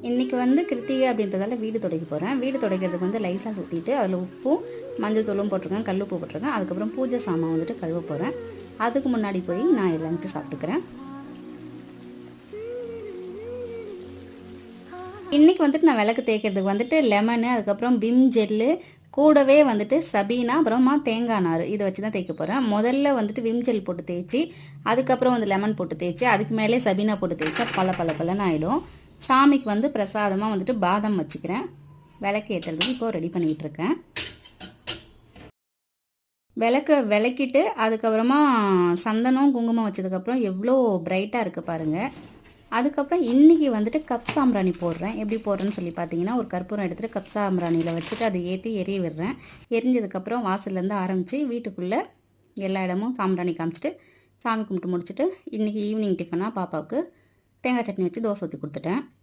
இன்றைக்கி வந்து கிருத்திகை அப்படின்றதால வீடு துடைக்க போகிறேன். வீடு துடைக்கிறதுக்கு வந்து லைசால் ஊற்றிட்டு அதில் உப்பும் மஞ்சள் தூளும் போட்டிருக்கேன், கல் உப்பு போட்டிருக்கேன். அதுக்கப்புறம் பூஜை சாமான் வந்துட்டு கழுவ போகிறேன். அதுக்கு முன்னாடி போய் நான் லஞ்சு சாப்பிட்டுக்கிறேன். இன்றைக்கி வந்துட்டு நான் விளக்கு தேய்க்கிறதுக்கு வந்துட்டு லெமனு, அதுக்கப்புறம் விம் ஜெல்லு, கூடவே வந்துட்டு சபீனா, அப்புறமா தேங்காய் நார் இதை வச்சு தான் தேய்க்க போகிறேன். முதல்ல வந்துட்டு விம் ஜெல் போட்டு தேய்ச்சி, அதுக்கப்புறம் வந்து லெமன் போட்டு தேய்ச்சி, அதுக்கு மேலே சபீனா போட்டு தேய்ச்சா பல ஆகிடும். சாமிக்கு வந்து பிரசாதமாக வந்துட்டு பாதம் வச்சுக்கிறேன். விளக்கு ஏற்றுறதுக்கு இப்போது ரெடி பண்ணிக்கிட்டு இருக்கேன். விளக்க விளக்கிட்டு அதுக்கப்புறமா சந்தனம் குங்குமம் வச்சதுக்கப்புறம் எவ்வளோ பிரைட்டாக இருக்குது பாருங்கள். அதுக்கப்புறம் இன்றைக்கி வந்துட்டு கப் சாம்பிராணி போடுறேன். எப்படி போடுறேன்னு சொல்லி பார்த்தீங்கன்னா, ஒரு கற்பூரம் எடுத்துகிட்டு கப் சாம்பிராணியில் வச்சுட்டு அதை ஏற்றி எரிய விடுறேன். எரிஞ்சதுக்கப்புறம் வாசல்லேருந்து ஆரம்பித்து வீட்டுக்குள்ளே எல்லா இடமும் சாம்பிராணி காமிச்சிட்டு சாமி கும்பிட்டு முடிச்சுட்டு இன்றைக்கி ஈவினிங் டிஃபனாக பாப்பாவுக்கு தேங்காய் சட்னி வச்சு தோசை ஊற்றி கொடுத்துட்டேன்.